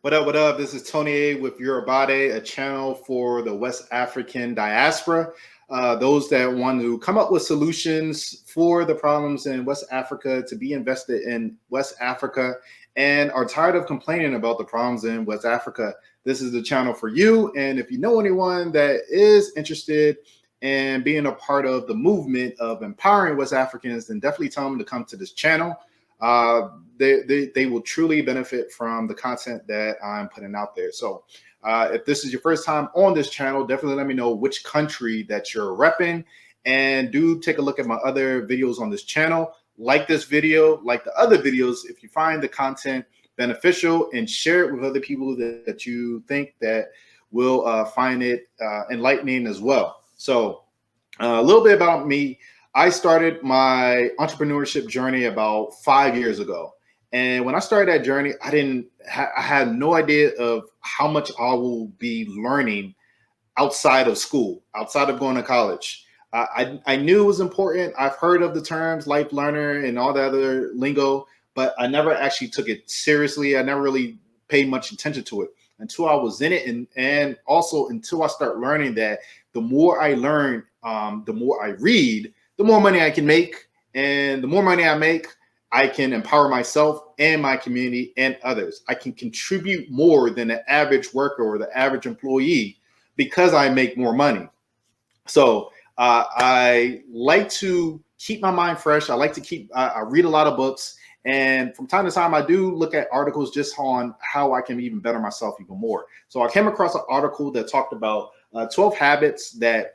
What up? What up? This is Tony A with YORUBADE, a channel for the West African diaspora. Those that want to come up with solutions for the problems in West Africa, to be invested in West Africa, and are tired of complaining about the problems in West Africa. This is the channel for you. And if you know anyone that is interested in being a part of the movement of empowering West Africans, then definitely tell them to come to this channel. They will truly benefit from the content that I'm putting out there. So if this is your first time on this channel, definitely let me know which country that you're repping, and do take a look at my other videos on this channel. Like this video, like the other videos, if you find the content beneficial, and share it with other people that you think that will find it enlightening as well. So a little bit about me. I started my entrepreneurship journey about 5 years ago. And when I started that journey, I had no idea of how much I will be learning outside of school, outside of going to college. I knew it was important. I've heard of the terms life learner and all the other lingo, but I never actually took it seriously. I never really paid much attention to it until I was in it. And also until I start learning that the more I learn, the more I read, the more money I can make. And the more money I make, I can empower myself and my community and others. I can contribute more than the average worker or the average employee because I make more money. So I like to keep my mind fresh. I like to I read a lot of books. And from time to time, I do look at articles just on how I can even better myself even more. So I came across an article that talked about 12 habits that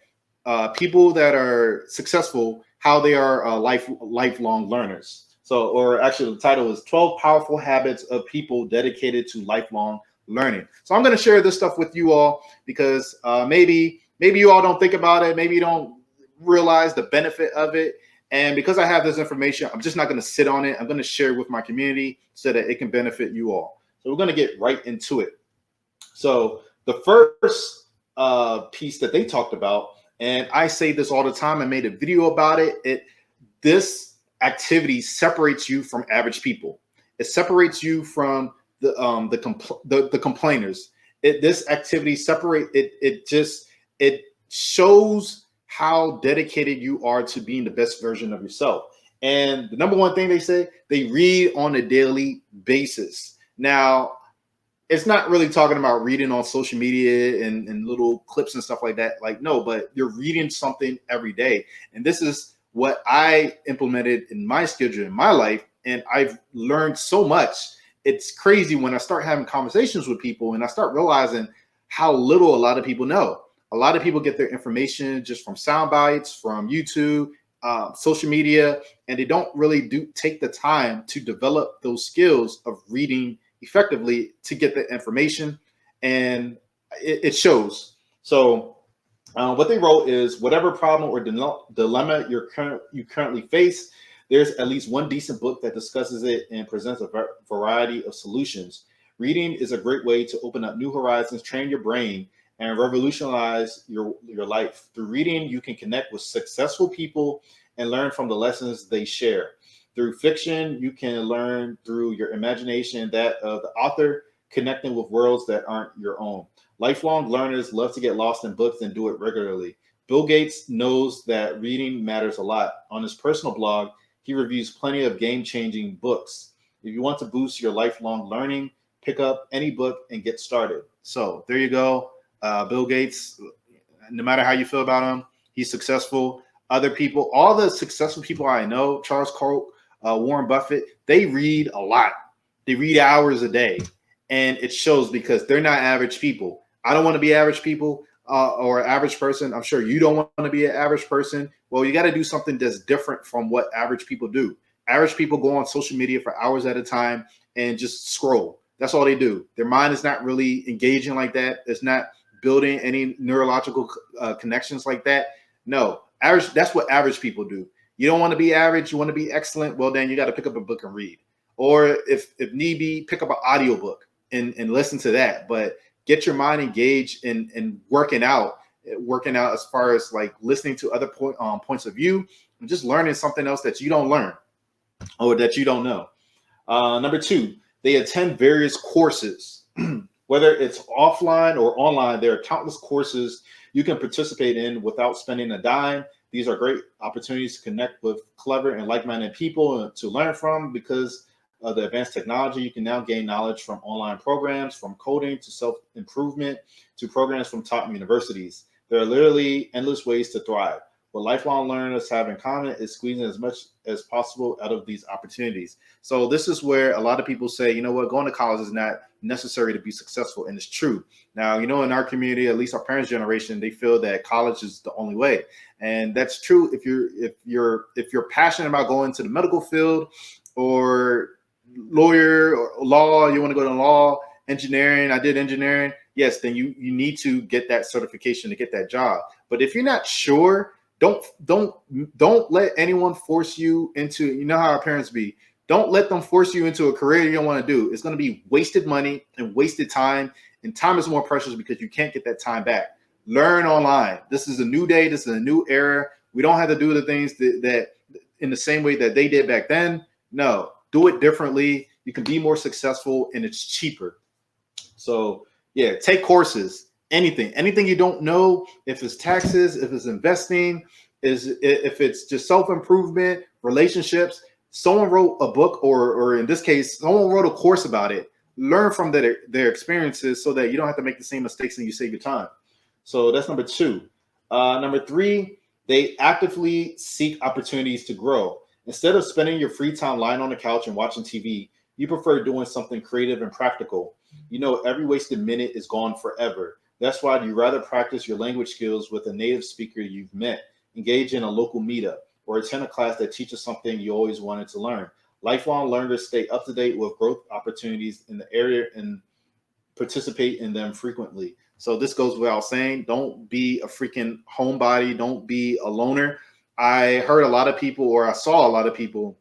people that are successful, how they are lifelong learners. So, or actually the title is 12 Powerful Habits of People Dedicated to Lifelong Learning. So I'm going to share this stuff with you all because maybe you all don't think about it. Maybe you don't realize the benefit of it. And because I have this information, I'm just not going to sit on it. I'm going to share it with my community so that it can benefit you all. So we're going to get right into it. So the first piece that they talked about, and I say this all the time, I made a video about it. This activity separates you from average people. It separates you from the complainers. This activity it shows how dedicated you are to being the best version of yourself. And the number one thing they say, they read on a daily basis. Now, it's not really talking about reading on social media and little clips and stuff like that. Like, no, but you're reading something every day. And this is what I implemented in my schedule in my life. And I've learned so much. It's crazy when I start having conversations with people and I start realizing how little a lot of people know. A lot of people get their information just from sound bites, from YouTube, social media, and they don't really take the time to develop those skills of reading effectively to get the information, and it shows. So what they wrote is, whatever problem or dilemma you currently face, there's at least one decent book that discusses it and presents a variety of solutions. Reading is a great way to open up new horizons, train your brain, and revolutionize your life. Through reading, you can connect with successful people and learn from the lessons they share. Through fiction, you can learn through your imagination, that of the author, connecting with worlds that aren't your own. Lifelong learners love to get lost in books and do it regularly. Bill Gates knows that reading matters a lot. On his personal blog, he reviews plenty of game-changing books. If you want to boost your lifelong learning, pick up any book and get started. So there you go. Bill Gates, no matter how you feel about him, he's successful. Other people, all the successful people I know, Charles Koch, Warren Buffett, they read a lot. They read hours a day. And it shows because they're not average people. I don't want to be average people or average person. I'm sure you don't want to be an average person. Well, you got to do something that's different from what average people do. Average people go on social media for hours at a time and just scroll. That's all they do. Their mind is not really engaging like that. It's not building any neurological connections like that. No, average. That's what average people do. You don't want to be average. You want to be excellent. Well, then you got to pick up a book and read. Or if need be, pick up an audiobook and listen to that. But get your mind engaged in working out as far as like listening to other points of view and just learning something else that you don't learn or that you don't know. Number two, they attend various courses. Whether it's offline or online, there are countless courses you can participate in without spending a dime. These are great opportunities to connect with clever and like-minded people and to learn from. Because of the advanced technology, you can now gain knowledge from online programs, from coding to self-improvement to programs from top universities. There are literally endless ways to thrive. What lifelong learners have in common is squeezing as much as possible out of these opportunities. So this is where a lot of people say, you know what, going to college is not necessary to be successful, and it's true. Now, in our community, at least our parents' generation, they feel that college is the only way, and that's true. If you're passionate about going to the medical field, or lawyer or law, you want to go to law, engineering. I did engineering. Yes, then you need to get that certification to get that job. But if you're not sure, don't let anyone force you into, how our parents be. Don't let them force you into a career you don't want to do. It's going to be wasted money and wasted time. And time is more precious because you can't get that time back. Learn online. This is a new day. This is a new era. We don't have to do the things that in the same way that they did back then. No, do it differently. You can be more successful, and it's cheaper. So yeah, take courses, anything you don't know, if it's taxes, if it's investing, if it's just self-improvement, relationships. Someone wrote a book, or in this case, someone wrote a course about it. Learn from their experiences so that you don't have to make the same mistakes and you save your time. So that's number two. Number three, they actively seek opportunities to grow. Instead of spending your free time lying on the couch and watching TV, you prefer doing something creative and practical. Every wasted minute is gone forever. That's why you'd rather practice your language skills with a native speaker you've met, engage in a local meetup, or attend a class that teaches something you always wanted to learn. Lifelong learners stay up to date with growth opportunities in the area and participate in them frequently. So this goes without saying, don't be a freaking homebody. Don't be a loner. I heard a lot of people, or I saw a lot of people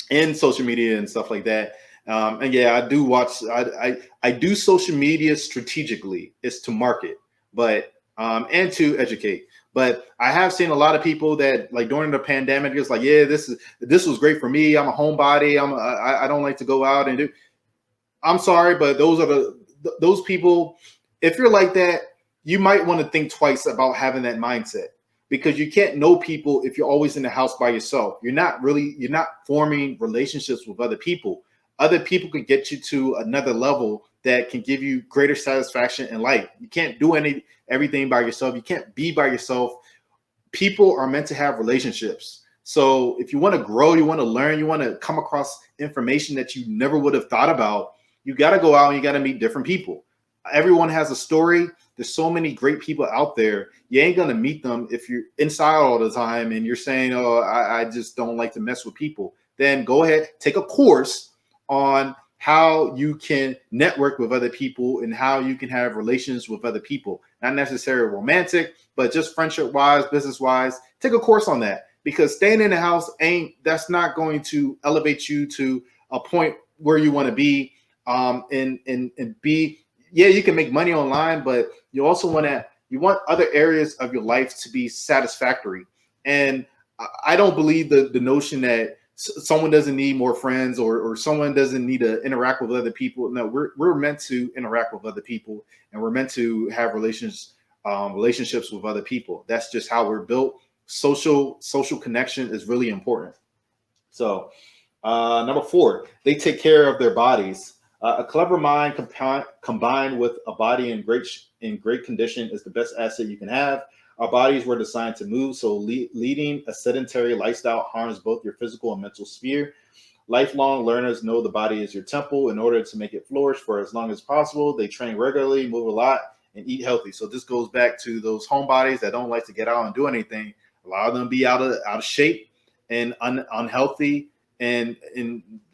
in social media and stuff like that. And yeah, I do watch. I do social media strategically. It's to market, but and to educate. But I have seen a lot of people that, like, during the pandemic, it's like, yeah, this was great for me. I'm a homebody. I don't like to go out and do. I'm sorry, but those people. If you're like that, you might want to think twice about having that mindset, because you can't know people if you're always in the house by yourself. You're not forming relationships with other people. Other people can get you to another level that can give you greater satisfaction in life. You can't do everything by yourself. You can't be by yourself. People are meant to have relationships. So if you want to grow, you want to learn, you want to come across information that you never would have thought about, you got to go out and you got to meet different people. Everyone has a story. There's so many great people out there. You ain't going to meet them if you're inside all the time and you're saying, oh, I just don't like to mess with people. Then go ahead, take a course on how you can network with other people and how you can have relations with other people. Not necessarily romantic, but just friendship wise, business wise. Take a course on that, because staying in the house that's not going to elevate you to a point where you want to be. And be, yeah, you can make money online, but you also want other areas of your life to be satisfactory. And I don't believe the notion that someone doesn't need more friends, or someone doesn't need to interact with other people. No, we're meant to interact with other people, and we're meant to have relationships with other people. That's just how we're built. Social connection is really important. So number four, they take care of their bodies. A clever mind combined with a body in great condition is the best asset you can have. Our bodies were designed to move, so leading a sedentary lifestyle harms both your physical and mental sphere. Lifelong learners know the body is your temple. In order to make it flourish for as long as possible, they train regularly, move a lot, and eat healthy. So this goes back to those homebodies that don't like to get out and do anything. A lot of them be out of shape and unhealthy, and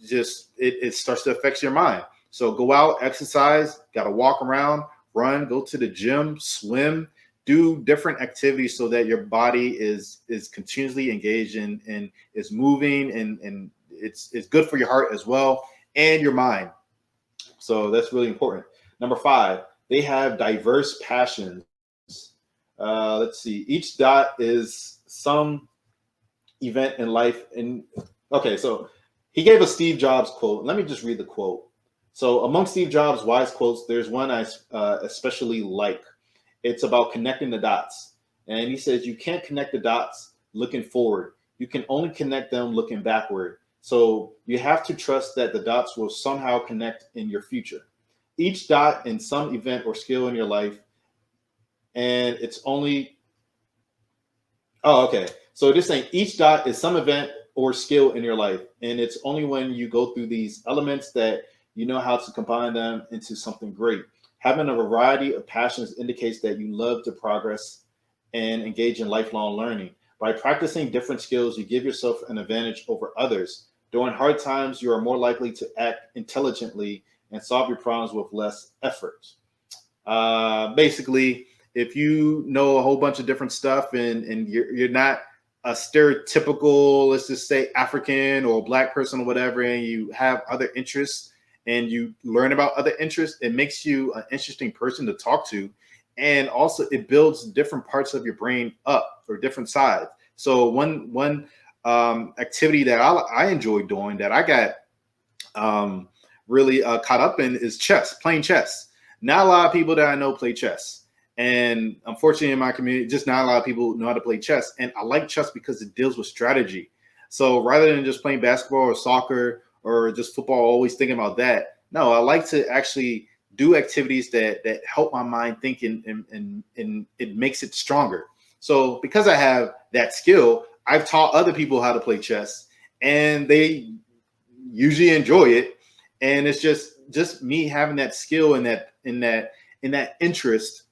just it starts to affect your mind. So go out, exercise, got to walk around, run, go to the gym, swim, do different activities so that your body is continuously engaged and is moving, and it's good for your heart as well and your mind. So that's really important. Number five, they have diverse passions. Let's see. Each dot is some event in life. Okay, so he gave a Steve Jobs quote. Let me just read the quote. So among Steve Jobs' wise quotes, there's one I especially like. It's about connecting the dots. And he says, you can't connect the dots looking forward. You can only connect them looking backward. So you have to trust that the dots will somehow connect in your future. Each dot in some event or skill in your life, and it's only, oh, okay. So this saying each dot is some event or skill in your life. And it's only when you go through these elements that you know how to combine them into something great. Having a variety of passions indicates that you love to progress and engage in lifelong learning. By practicing different skills, you give yourself an advantage over others. During hard times, you are more likely to act intelligently and solve your problems with less effort. Basically, if you know a whole bunch of different stuff and you're not a stereotypical, let's just say African or black person or whatever, and you have other interests and you learn about other interests, it makes you an interesting person to talk to. And also it builds different parts of your brain up, or different sides. So one activity that I enjoy doing, that I got really caught up in, is chess, playing chess. Not a lot of people that I know play chess. And unfortunately, in my community, just not a lot of people know how to play chess. And I like chess because it deals with strategy. So rather than just playing basketball or soccer or just football, always thinking about that, no, I like to actually do activities that help my mind think, and it makes it stronger. So because I have that skill, I've taught other people how to play chess, and they usually enjoy it. And it's just me having that skill and that interest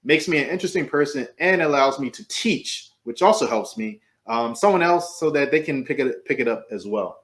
makes me an interesting person, and allows me to teach, which also helps me, someone else, so that they can pick it up as well.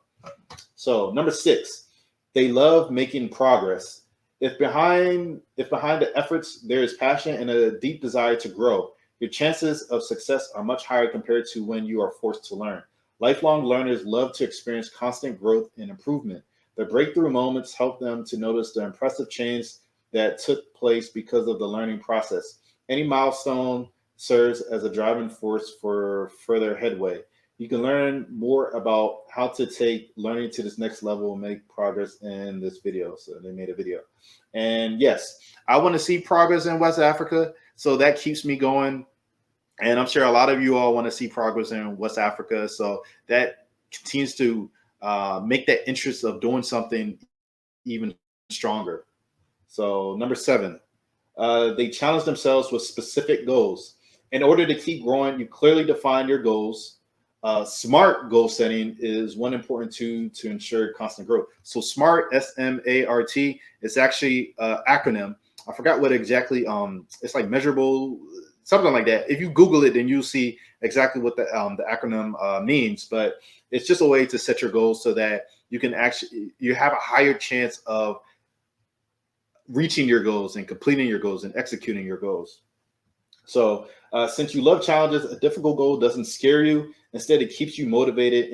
So number 6, they love making progress. If behind the efforts there is passion and a deep desire to grow, your chances of success are much higher compared to when you are forced to learn. Lifelong learners love to experience constant growth and improvement. The breakthrough moments help them to notice the impressive change that took place because of the learning process. Any milestone serves as a driving force for further headway. You can learn more about how to take learning to this next level and make progress in this video. So they made a video. And yes, I want to see progress in West Africa. So that keeps me going. And I'm sure a lot of you all want to see progress in West Africa. So that continues to make that interest of doing something even stronger. So number 7, they challenge themselves with specific goals. In order to keep growing, you clearly define your goals. Smart goal setting is one important tool to ensure constant growth. So SMART, SMART, is actually an acronym. I forgot what exactly. It's like measurable, something like that. If you Google it, then you'll see exactly what the acronym means. But it's just a way to set your goals so that you have a higher chance of reaching your goals and completing your goals and executing your goals. So since you love challenges, a difficult goal doesn't scare you. Instead, it keeps you motivated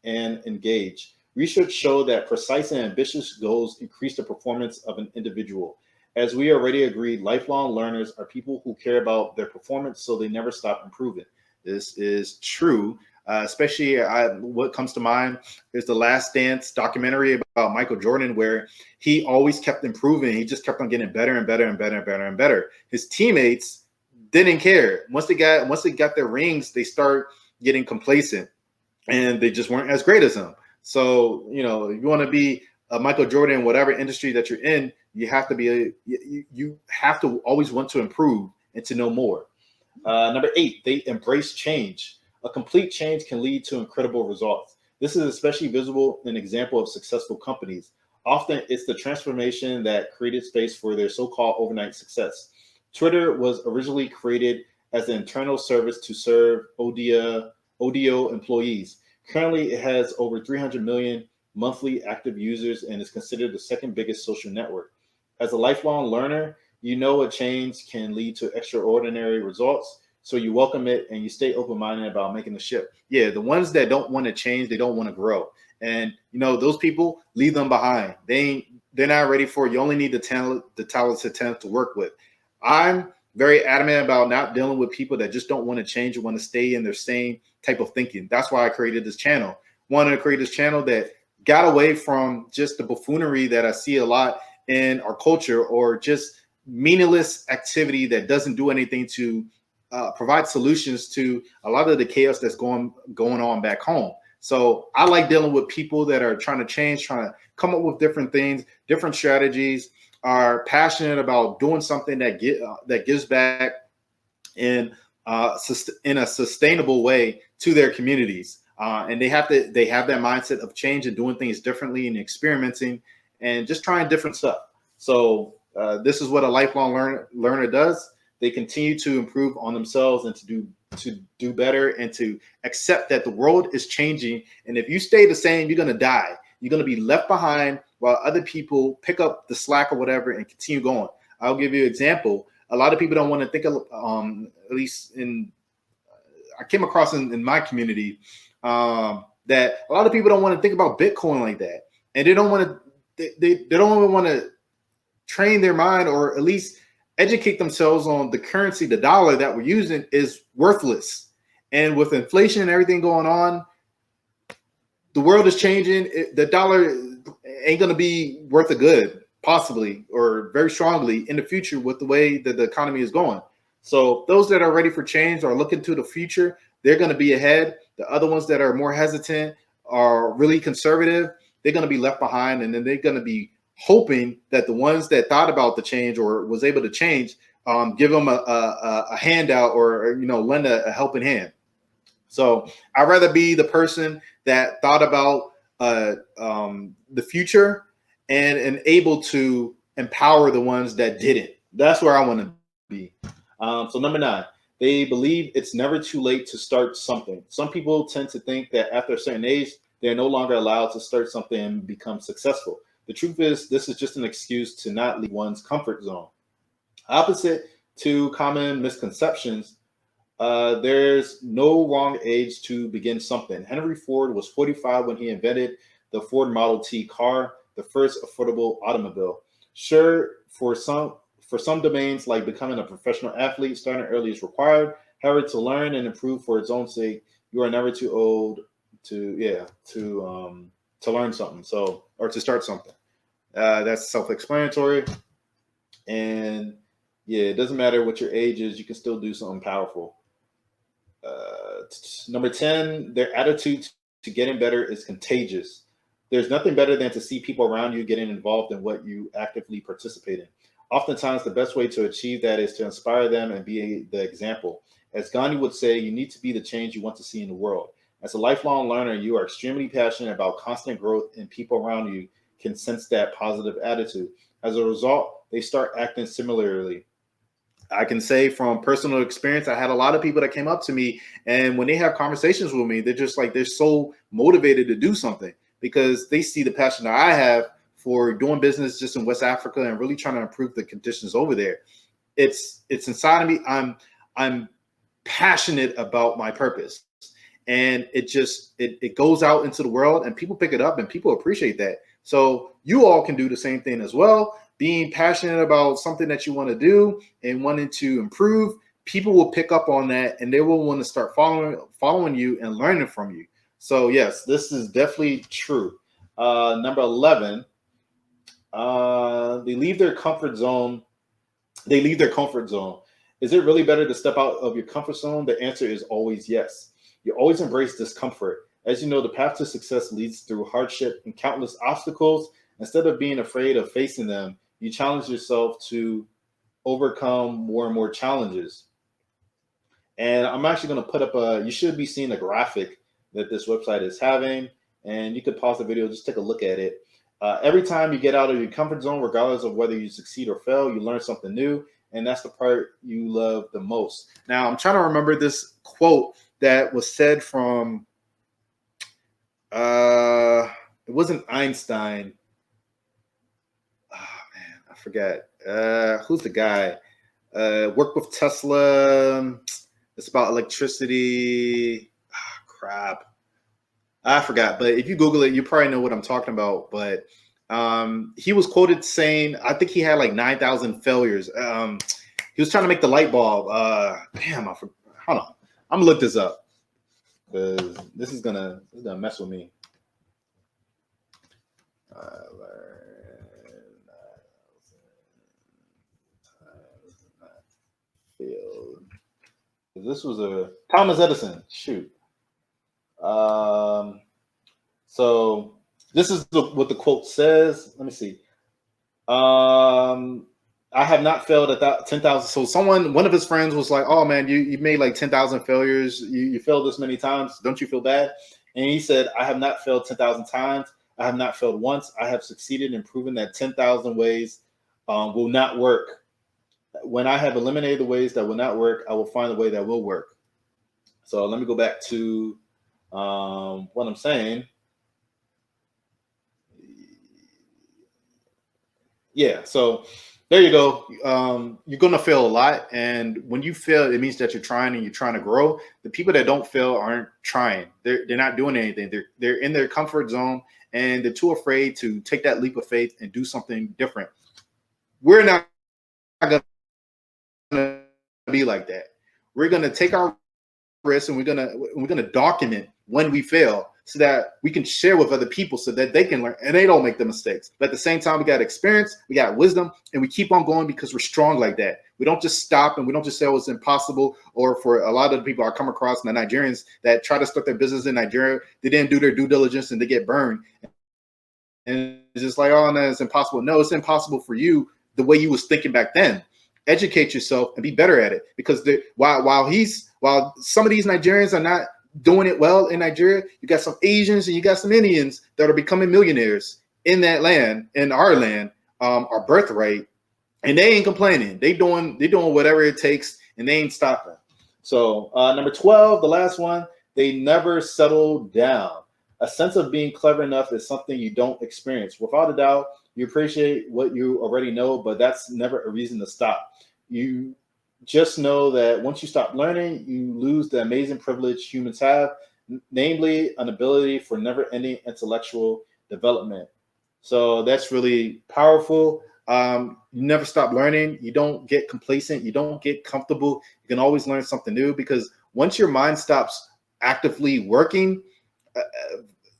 and engaged. Research show that precise and ambitious goals increase the performance of an individual. As we already agreed, lifelong learners are people who care about their performance, so they never stop improving. This is true. Especially what comes to mind is the Last Dance documentary about Michael Jordan, where he always kept improving. He just kept on getting better and better and better and better and better. His teammates didn't care. Once they got their rings, they start getting complacent, and they just weren't as great as him. So, if you want to be a Michael Jordan in whatever industry that you're in, you have to always want to improve and to know more. Number 8, they embrace change. A complete change can lead to incredible results. This is especially visible in an example of successful companies. Often it's the transformation that created space for their so-called overnight success. Twitter was originally created as an internal service to serve ODO employees. Currently, it has over 300 million monthly active users and is considered the second biggest social network. As a lifelong learner, you know a change can lead to extraordinary results. So you welcome it and you stay open-minded about making the shift. Yeah, the ones that don't want to change, they don't want to grow. And those people, leave them behind. They're not ready for it. You only need the talented to work with. I'm very adamant about not dealing with people that just don't want to change and want to stay in their same type of thinking. That's why I created this channel. Wanted to create this channel that got away from just the buffoonery that I see a lot in our culture, or just meaningless activity that doesn't do anything to provide solutions to a lot of the chaos that's going on back home. So I like dealing with people that are trying to change, trying to come up with different things, different strategies, are passionate about doing something that gives back in in a sustainable way to their communities. And they have that mindset of change and doing things differently and experimenting and just trying different stuff. So this is what a lifelong learner does. They continue to improve on themselves and to do better, and to accept that the world is changing. And if you stay the same, you're going to die. You're going to be left behind while other people pick up the slack or whatever and continue going. I'll give you an example. A lot of people don't want to think of, at least I came across in my community, that a lot of people don't want to think about Bitcoin like that. And they don't want to, they don't even want to train their mind, or at least educate themselves on the currency, the dollar that we're using is worthless. And with inflation and everything going on, the world is changing. The dollar ain't going to be worth a good, possibly, or very strongly in the future with the way that the economy is going. So those that are ready for change or looking to the future, they're going to be ahead. The other ones that are more hesitant, are really conservative, they're going to be left behind. And then they're going to be hoping that the ones that thought about the change or was able to change, give them a handout, or lend a helping hand. So I'd rather be the person that thought about the future and able to empower the ones that didn't. That's where I want to be. So number 9, they believe it's never too late to start something. Some people tend to think that after a certain age, they're no longer allowed to start something and become successful. The truth is, this is just an excuse to not leave one's comfort zone. Opposite to common misconceptions, there's no wrong age to begin something. Henry Ford was 45 when he invented the Ford Model T car, the first affordable automobile. Sure, for some domains, like becoming a professional athlete, starting early is required. However, to learn and improve for its own sake, you are never too old to learn something. So, or to start something. That's self-explanatory. And yeah, it doesn't matter what your age is, you can still do something powerful. Number 10, their attitude to getting better is contagious. There's nothing better than to see people around you getting involved in what you actively participate in. Oftentimes, the best way to achieve that is to inspire them and be the example. As Gandhi would say, you need to be the change you want to see in the world. As a lifelong learner, you are extremely passionate about constant growth, and people around you can sense that positive attitude. As a result, they start acting similarly. I can say from personal experience, I had a lot of people that came up to me, and when they have conversations with me, they're just like, they're so motivated to do something because they see the passion that I have for doing business just in West Africa and really trying to improve the conditions over there. It's inside of me. I'm passionate about my purpose, and it goes out into the world, and people pick it up, and people appreciate that. So you all can do the same thing as well. Being passionate about something that you want to do and wanting to improve, people will pick up on that, and they will want to start following you and learning from you. So yes, this is definitely true. Number 11, they leave their comfort zone. Is it really better to step out of your comfort zone? The answer is always yes. You always embrace discomfort. As you know, the path to success leads through hardship and countless obstacles. Instead of being afraid of facing them, you challenge yourself to overcome more and more challenges. And I'm actually going to put up you should be seeing a graphic that this website is having, and you could pause the video, just take a look at it. Every time you get out of your comfort zone, regardless of whether you succeed or fail, you learn something new. And that's the part you love the most. Now, I'm trying to remember this quote that was said from, it wasn't Einstein. Oh, man, I forget. Who's the guy? Worked with Tesla. It's about electricity. Oh, crap. I forgot. But if you Google it, you probably know what I'm talking about. But he was quoted saying, I think he had like 9,000 failures. He was trying to make the light bulb. Damn, I forgot. Hold on. I'm gonna look this up because this is gonna mess with me. This was a Thomas Edison. Shoot. So this is what the quote says. Let me see. I have not failed at that 10,000. So one of his friends was like, "Oh man, you made like 10,000 failures. You failed this many times. Don't you feel bad?" And he said, "I have not failed 10,000 times. I have not failed once. I have succeeded in proving that 10,000 ways will not work. When I have eliminated the ways that will not work, I will find a way that will work." So let me go back to what I'm saying. Yeah, so there you go. You're gonna fail a lot, and when you fail, it means that you're trying and you're trying to grow. The people that don't fail aren't trying. They're not doing anything. They're in their comfort zone, and they're too afraid to take that leap of faith and do something different. We're not gonna be like that. We're gonna take our risks, and we're gonna document when we fail, so that we can share with other people, so that they can learn and they don't make the mistakes. But at the same time, we got experience, we got wisdom, and we keep on going because we're strong like that. We don't just stop, and we don't just say, "Oh, it's impossible." Or for a lot of the people I come across, the Nigerians that try to start their business in Nigeria, they didn't do their due diligence and they get burned. And it's just like, "Oh no, it's impossible." No, it's impossible for you the way you was thinking back then. Educate yourself and be better at it, because while some of these Nigerians are not doing it well in Nigeria, you got some Asians and you got some Indians that are becoming millionaires in that land, in our land, our birthright, and they ain't complaining. They doing whatever it takes, and they ain't stopping. So number 12, the last one, they never settle down. A sense of being clever enough is something you don't experience. Without a doubt, you appreciate what you already know, but that's never a reason to stop. You just know that once you stop learning, you lose the amazing privilege humans have, namely an ability for never-ending intellectual development. So that's really powerful. You never stop learning. You don't get complacent. You don't get comfortable. You can always learn something new, because once your mind stops actively working,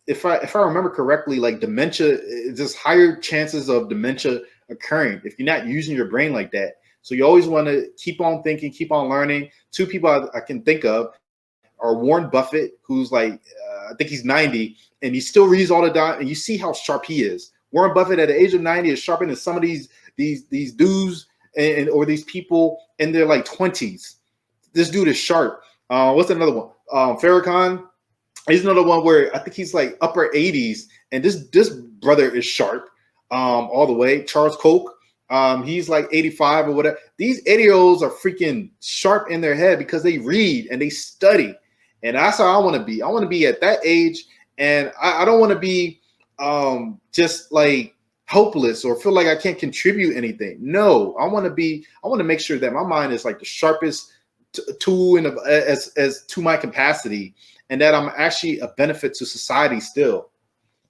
if I remember correctly, like dementia, just higher chances of dementia occurring if you're not using your brain like that. So you always want to keep on thinking, keep on learning. Two people I can think of are Warren Buffett, who's like, I think he's 90, and he still reads all the time, and you see how sharp he is. Warren Buffett at the age of 90 is sharper than some of these dudes or these people in their like 20s. This dude is sharp. What's another one? Farrakhan. He's another one where I think he's like upper 80s, and this brother is sharp all the way. Charles Koch, he's like 85 or whatever. These 80-year-olds are freaking sharp in their head because they read and they study, and that's how I want to be. I want to be at that age, and I don't want to be just like hopeless or feel like I can't contribute anything. No, I want to make sure that my mind is like the sharpest tool as to my capacity, and that I'm actually a benefit to society still.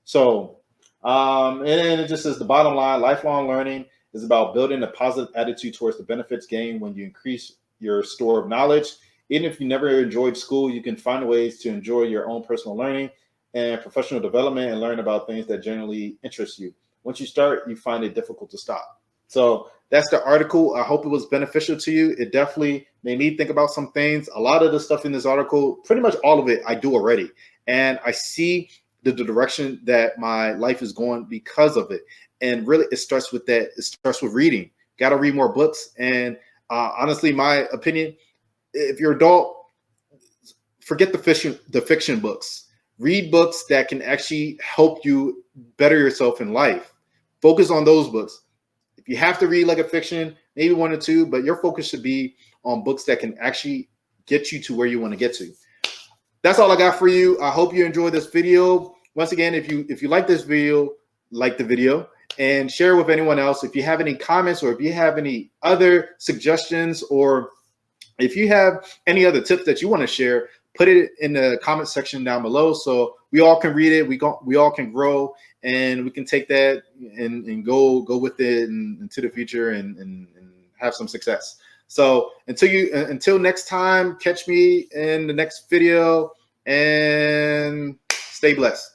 So, and it just says the bottom line: lifelong learning is about building a positive attitude towards the benefits gained when you increase your store of knowledge. Even if you never enjoyed school, you can find ways to enjoy your own personal learning and professional development and learn about things that generally interest you. Once you start, you find it difficult to stop. So that's the article. I hope it was beneficial to you. It definitely made me think about some things. A lot of the stuff in this article, pretty much all of it, I do already. And I see the direction that my life is going because of it. And really, it starts with that. It starts with reading. Got to read more books. And honestly, my opinion, if you're an adult, forget the fiction books. Read books that can actually help you better yourself in life. Focus on those books. If you have to read like a fiction, maybe one or two, but your focus should be on books that can actually get you to where you want to get to. That's all I got for you. I hope you enjoyed this video. Once again, if you like this video, like the video and share with anyone else. If you have any comments, or if you have any other suggestions, or if you have any other tips that you want to share, put it in the comment section down below so we all can read it. We all can grow, and we can take that and go with it into the future and have some success. So until next time, catch me in the next video, and stay blessed.